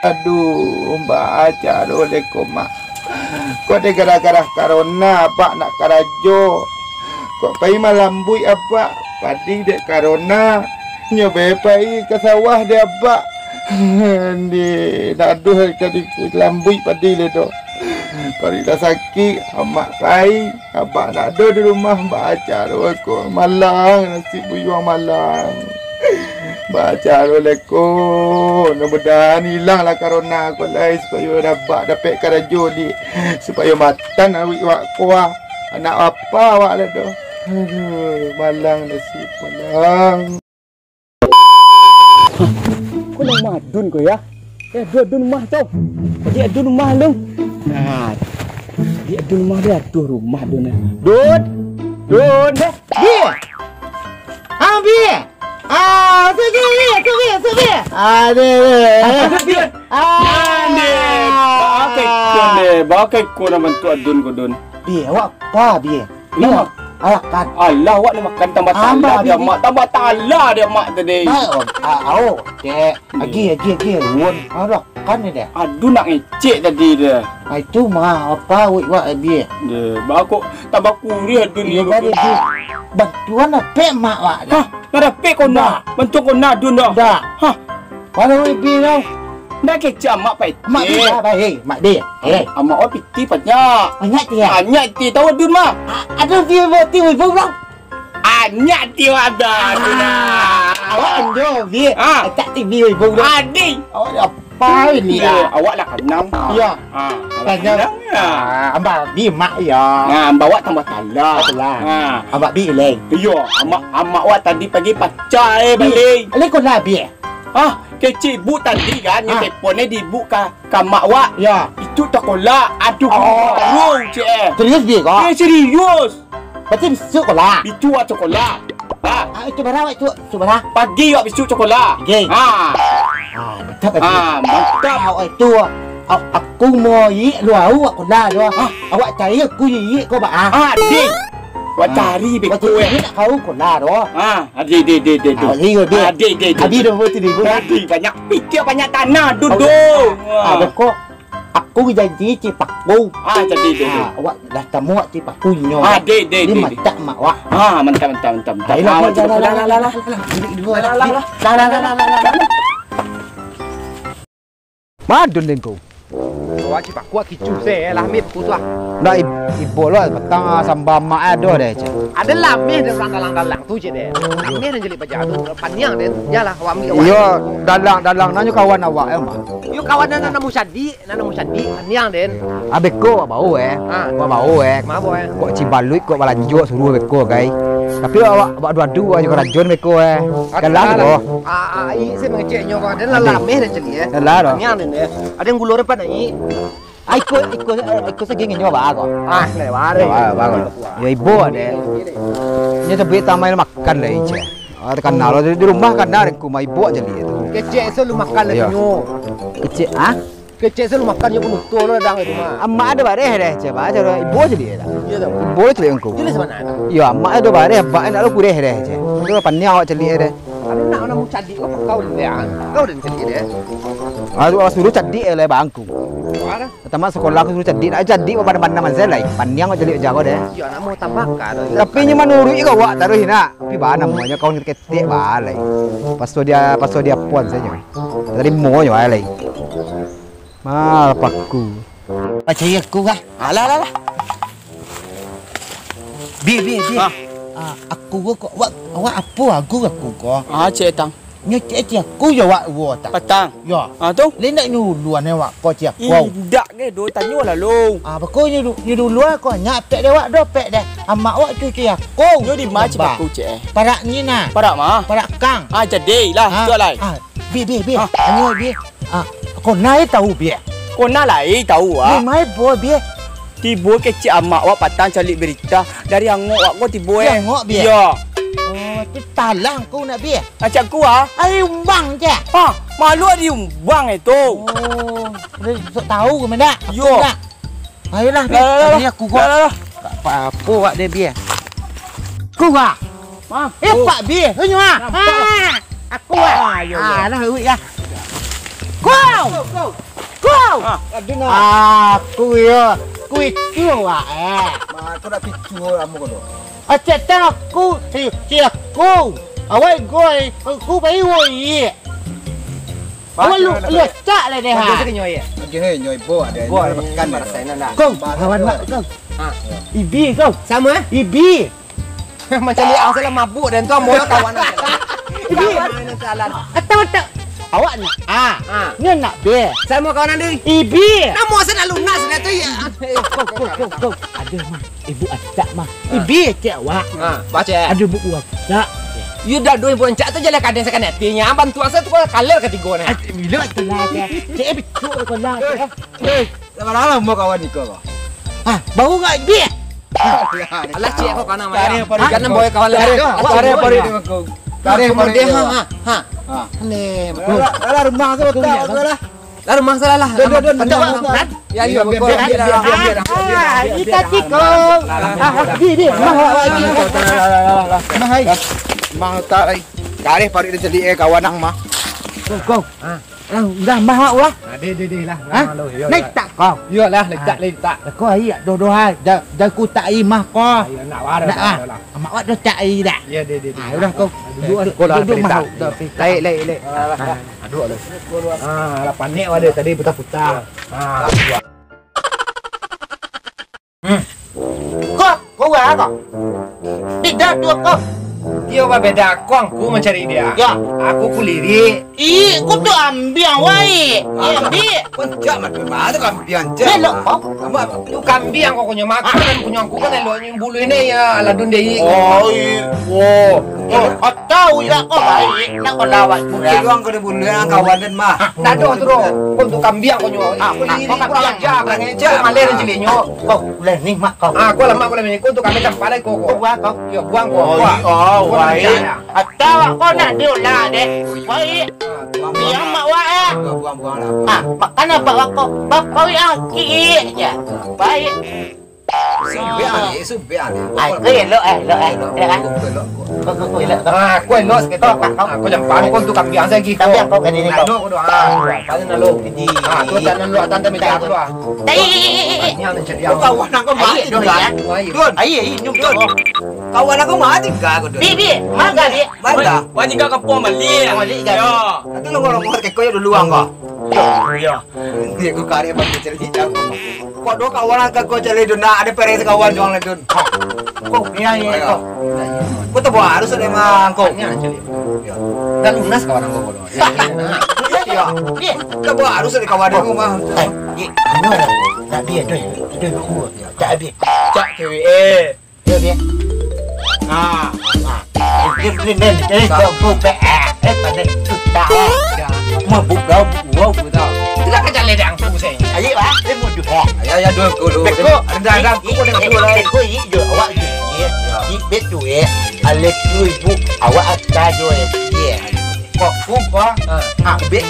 Aduh, Mbak Aja oleh mak. Kok ada gara-gara corona apa nak karajo. Kok pai malam bui apa? Padi dek corona. Nyoba pai ke sawah dia apa? Ni naduh jadi lambui padi le do. Kalau dah sakit, amak pai, abak nak ada di rumah Mbak Aja aku malang nasi buyuang malang. Baca roleko, mudah-mudahan hilanglah corona aku lai supaya dapat karajo di supaya matan awak wak kuah anak apa awak lah doh. Aduh, malang nasib malang. Kau nak madun kau ya? Dun rumah tau. Dia dun rumah lu. Nah, dia dun rumah dia tuh rumah dun. Dun. Dia. Ambil. Sugi. Bawa kau nak bantu adun kau dun. Bi, awak apa bi? Lama. Alakan. Allah, awak nak makan tambah tala dia mak, tambah tala dia mak tadi. Dek, lagi. Ruan. Ada kan ni dek. Adun nak ngecek tadi dia. Itu mah apa wak bi? Dia, bawa tambah kurih adun ni. Bantuan apa mak wak? Hah, nak dapat kau nak? Bantu kau nak adun dah. Dah. Hah, Mana bi tau? nak kecek mak pai. Mak dia baik, mak dia. Amak awak piti banyak. Banyak dia. Banyak ti tahu adun mak. Ada dia berarti ibu bang. Banyak ti ada. Awak anjo bi. Tak TV ibu bang. Adik. Awak apa ini? Awak lah kenang. Ya. Kenang. Amba bi mak ya. Bawa tambah tala. Amba bi leng. Yo, amak awak tadi pagi pacai balik. Leng kau nak bi? Kecik bu tadi kan, yang telefonnya dibuka ke mak awak. Ya. Itu tak kolak. Aduh, cik. Serius bi kau? Serius. Berarti besok kau lah. Itu awak coklat. Itu berapa itu? Itu berapa? Pagi awak besok coklat. Okey. Mantap. Mantap. Awak itu aku mau luar awak kau dah luar. Awak cari aku kau bah. Adik. Awak cari beku nak kau kau dah luar. Adik. Adik. Abi dah berarti dia. Adik banyak pikir banyak tanah duduk. Beku. Aku janji cipaku. Jadi. Awak dah temu cipaku nyo. Adik. Dia mantap mak awak. Mantap. Lah. Madun din ko. Awak cipaku kicu saya lah mit pusah. Na ibo lo petang samba mak ada deh je. Ada lameh dan dalang tu je deh. Lameh dan jeli pajak tu panjang deh. Yalah awak ambil awak. Yo dalang nanyo kawan awak mah. Yo kawan nana musadi panjang deh. Abeko bau bau Mabo kok cibaluit kok balanjo suruh beko guys. Tapi awak dua-dua aja kerajon beko Kalah ko. Saya mengeceknya kok ada lameh dan jeli ya. Lah Panjang deh. Ada yang gulur depan ni. Ikut segini nyoba kok. Lewat. Bagus. Ya ibu ada. Nya tapi tamai makan lah je. Kan nalo di rumah kan narku mai ibu aja li itu. Kecek selalu makan lagi nyo. Kecek Kecek selalu makan nyo penuh tu lo dang itu mah. Amma ada bare deh coba aja ibu aja li dah. Iya dah. Ibu aja li engkau. Jelas mana? Ya amma ada bare ba nak lu kureh deh je. Itu pannya awak celi deh. Nak mau cadi kau dia. Kau dan cadi deh. Awak suruh cadi oleh bangku. Ada. Teman sekolah aku suruh cadi, nak cadi pada mana manzel lai. Panjang kau jadi jago deh. Ya nak mau tambah kan. Tapi nya manurui kau wak taruh hina. Tapi ba namanya kau ketek ba lai. Pasto dia puan saja. Dari mo yo lai. Mal pakku. Percaya aku kah? Alah. Bi. Aku kok awak apa aku kok? Cik tang. Nyo cek aku ya awak tak. Petang. Ya. Tu. Lain nak nyuluan awak kau cek aku. Dak ke do tanya lah lu. Bako nyuluan kau nyak pek awak do pek dah. Amak awak tu cek aku. Yo di mana cik aku cik. Parak ni nah. Parak mah. Parak kang. Jadi lah tu lai. Bi. Anyo bi. Kau naik tahu bi. Kau nak lain tahu ah. Mai boy biar. Tiba kecik amak awak patang cari berita dari angok awak kau tiba Dari angok biar? Ya. Oh, tu talang kau nak biar. Acak ku ah. Ai umbang je. Ha, malu di umbang itu. Oh, sok tahu ke mana? Yo. Ayolah Lah, biar. Aku gua. lah. Apa wak dia biar? Ku gua. Ma. Pak biar. Hunyo ah. Aku ah. Lah wik ah. Kau. Kau. Aku ya. Ku itu wak Ma tu dah picu kamu kau tu. Acak aku si aku. Awak goi aku bai woi. Awak lu cak lah dia ha. Okey hei nyoi bo ada. Bo makan marasain nak. Kau kawan mak kau. Ha. Ibi kau. Sama Ibi. macam dia asal mabuk dan tu mau kawan. Ibi. Jalan. Atau. Awak nak? Ni nak be. Saya mau kawan anda. Ibi. Nama saya nak lunas dah tu ya. Kau. Ada mah. Ibu ada mah. Ibi cak awak. Baca. Ada buku awak. Tak. You dah dua pun cak tu jalan kadang sekan hatinya. Bantuan saya tu kau kaler ketiga ni. Bila tu lah dia. Cak betul kau lah. Lama-lama mau kawan ni kau. Baru enggak Ibi? Alah cik kau kana maya. Kan boy kawan lain. Pari kau. Pari dia ha. Ne. Lah rumah tu tak lah. Lah rumah salah lah. Ya ya biar. Kita tikung. Bi. Mah tak lagi. Dari pari dia jadi kawan nang mah. Kau. Dah mahak lah. Dia lah. Naik tak kau? Ya lah, letak. Kau ai doa dah ku tak ai mah kau. Nak wara. Nak mak wak dah tak ai dah. Ya dia. Udah kau. Duduk mah. Lek. Aduh lah. Lah panik ada tadi putar-putar. Kau kau. Tidak dua kau. Dia beda aku mencari dia. Ya. Aku kuliri. Kau tu ambil wai. Ambil. Pencak mat memang tu kambiang je. Belok kau. Kamu tu kambiang kau punya makan kan punya aku kan elok bulu ini ya ladun dei. Tahu ya kau baik. Nak kau lawat tu. Keluang kau bulu yang kawan dan mah. Nado tu ro. Kau tu kambiang kau nyo. Kuliri kau kurang ajar kan je. Maler jelinyo. Kau boleh ni mak kau. Aku lama aku ni kau tu kami tak pandai kau. Kau buang kau. Ya buang kau. Baik. Atau kau nak diolah deh. Baik. Biar mak wak Buang lah. makan apa kau? Bapak yang kiri je. Baik. Subian. Kau elok Kau elok. Aku elok sekitar aku jampan kau tu kambiang saya gitu. Kambiang kau kan ini kau. Nado kau doa. Paling nalo. Tu tak nalo tante minta aku doa. Yang mencari yang. Kawan aku mati dong ya. Dun. Ai nyum tu. Kawan aku mati enggak aku dun. Bi, mana bi? Mana? Wajib kau kapur mali. Mali kan. Itu lo ngomong ke kau dulu angko. Ya. Dia aku karya bang cerita aku. Kau do kawan aku cari dun ada pereng kawan juang le dun. Kau ya kau. Kau tu buat harus ada mangkok. Dan lunas kawan aku kau. Ya. Bi. Kau buat harus ada kawan aku mah. Bi. Tak bi tu. Tu aku. Tak bi. Cak cewek Ya bi. Ni kau pe. Pandai tak. Mabuk dah, wow betul. Tidak kerja ledang aku saya. Ai ba, dia mau duk. Ya dua kau. Ada aku dengan kau lah. Kau ini je awak je. Ni betu alet tu ibu awak ada je. Ya. Kok kau bet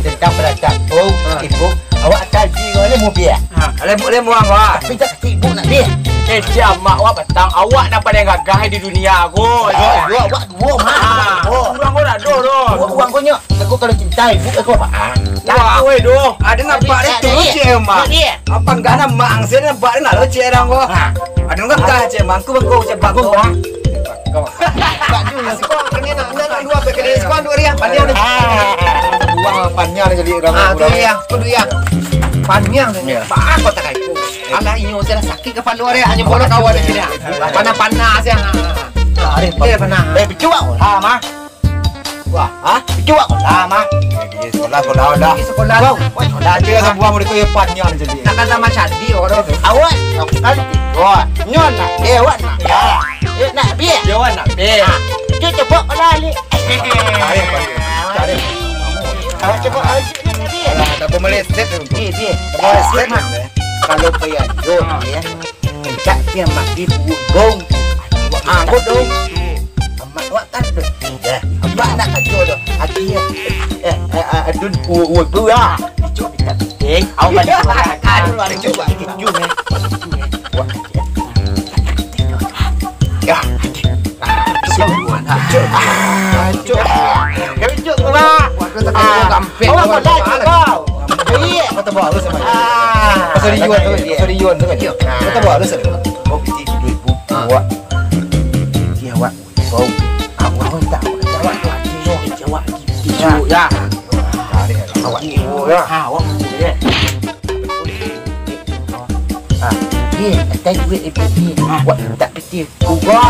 tentang perasaan kau ibu awak ada je ni mau biar. Boleh muang wah. Tapi tak ibu nak biar. Kecik mak awak petang awak dah paling gagah di dunia aku. Awak dua mah. Uang kau dah do. Uang kau nyok. Aku kalau cinta ibu aku apa? Wah, weh do. Ada nampak dia tu cik mak. Apa enggak nampak angsin nampak dia nak lo cik orang kau. Ada enggak kah cik mak aku bangku cik bangku. Tak juga. Kau kena nak dua pakai sekolah dua dia. Panjang ni. Buang panjang jadi orang. Tu dia. Tu dia. Panjang ni. Pak kau tak kaiku. Alah inyo saya sakit kepala dia hanya bola kawan di sini. Panas-panas ya. Dia panas. Berjuang lama. Wah, berjuang lama. Sekolah dah. Sekolah. Sekolah dia kan buang mereka yang panjang jadi. Nak kata macam di orang tu. Awak kali tiga. Nyon nak dewan nak. Nak biar. Dewan nak be. Cuba lali. Cari. Awak cuba Alah, tak boleh meleset tu. Dia. Tak boleh meleset mak. Kalau payah ya. Tak dia mak di gong. Angkut dong. Mak wak kan tu. Ya. Mak nak kacau tu. Akhir adun bu ya. Cuk dekat ting. Awak balik makan. Ada cuba keju ni. Ya. Cuk. Kami cuk mak. Awak boleh kau. Iya, kata bawa lu sama. Pasal Yuan tu, pasal Yuan tu kan. Kata bawa lu sama. Oh, piti 2000 awak. Dia awak. Bau. Awak tak awak tu hati awak. Ya. Awak ni. Ya. Awak dia. Ni, tak duit ibu ni. Awak tak piti. Gua.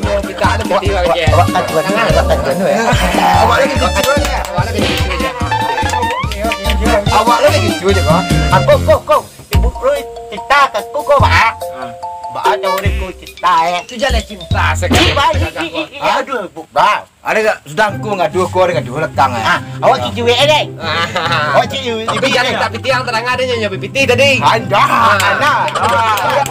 Kita ada peti lagi. Awak tak tuan ni, awak tak tuan tu ya. Awak lagi kecil je. Awak lagi kecil je. Awak lagi kecil je kau. Kau. Ibu perlu cerita ke kau ba. Ba ada orang kau cerita Itu jalan cinta sekali. Aduh, ba. Ada tak sedangku mengadu kau dengan dua lekang Awak cuci WA ni. Awak cuci Tapi jalan tak peti yang terang ada nyoba peti tadi. Anda.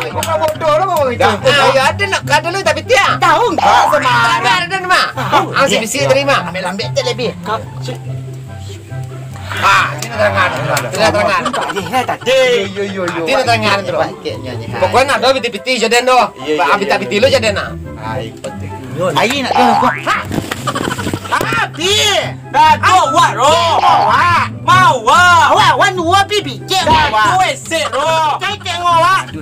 Kau bodoh lah kau itu. Ya ada nak ada lu tapi tiang. tahu enggak sama Ada mah. Ang bisi terima. ambil tu lebih. Tidak terangan. Tidak terangan. Yo. Tidak terangan tu. Pokoknya ada peti-peti jadi do. Ambil tak peti lu jadi nak. Ai nak tengok kau. Pi. Dah awak ro. Mau wah. Awak dua pipi. Cek Dah esek ro. Cek tengok awak.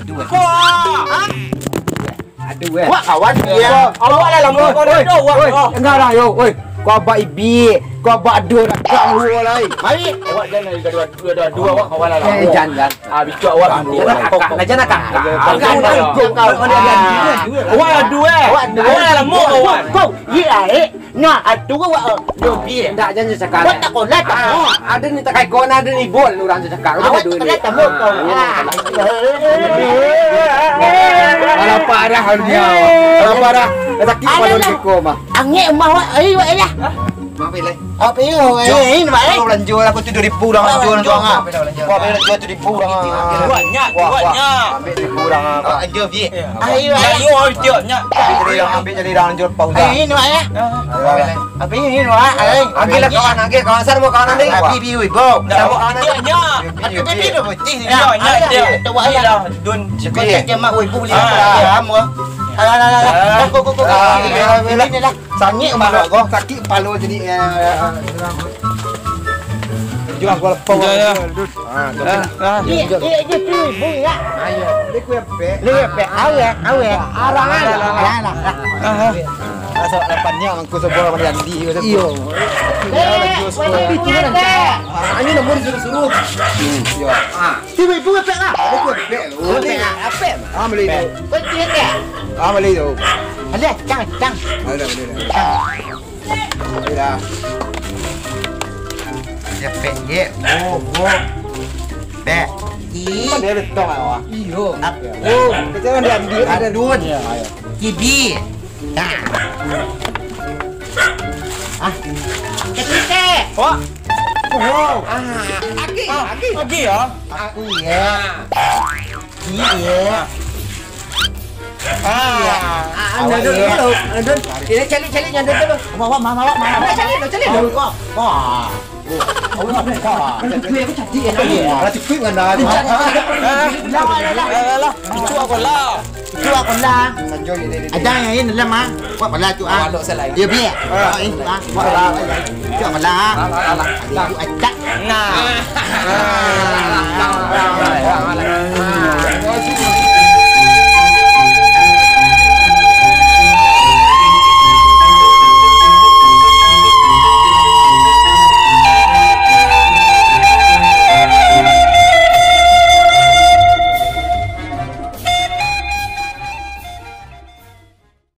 Ada weh. Awak kawan dia. Awak dah lama kau dah do awak. Enggak lah yo, oi. Kau abak ibi, kau abak dua nak kau lai. Mari. Awak jangan dua awak kawan lah. Jangan. Bicu awak jangan kakak. Awak dua. Awak dah lama awak. Kau, iya Nah, atu awak lebih. Tak jangan cakap. Kau tak kau nak tahu. Ada ni tak kai kau ada ni bol orang cakap. Awak tak nak tahu kau. Alah parah dia. Alah parah. Sakit kepala dia kau mah. Angin emak awak, awak lah. Maaf ilai. Apa ini, mak? Kau belanja lah, aku tu 2,000 dah belanja orang tuang ah. Kau belanja 2,000 dah. Kuatnya. Ambil 2,000 dah. Kau aja bi. Ayo, Ambil jadi dah lanjut pau dah. ini mak ya. Apa ini mak? Ambil lah kawan, ambil kawan sar mau kawan ni. Bibi woi, bau. Sama kawan ni. Bibi dah putih ni. Awak ya. Dun. Kau tak mak woi buli apa? Alah. Kau. Ini lah. Sangit mak kau. Sakit kepala jadi jual gua pau. Dia tu bui ya. Ayo, ni ku pe. Lepe, awe. Arangan. Asal depannya aku sebuah mandi ku sebuah. Iyo. Ini nombor suruh-suruh. Yo. Tiba ibu apa lah? Ni ku pe. Apa? Amli tu. Betul tak? Amli tu. Ada, cang. Ada. Ada. Ya pe ye. Oh. Pe. Ih, Dia betul ah. iyo. Oh, kita kan mandi ada dun. Kibi. Ketika. Oh. Aki ya. Aku ya. Iya. Ada. Cari nyanda dulu. Mama. Cari dulu kok. Wah. Awak nak kau. Aku cantik ya. Ada quick kan dah. Lah. Itu aku lah. Sanjol ini. Ada yang ini lah mah. Buat malah tu ah. Dia biar. Ini ah. Buat malah. Buat malah. Dia tu acak. Nah.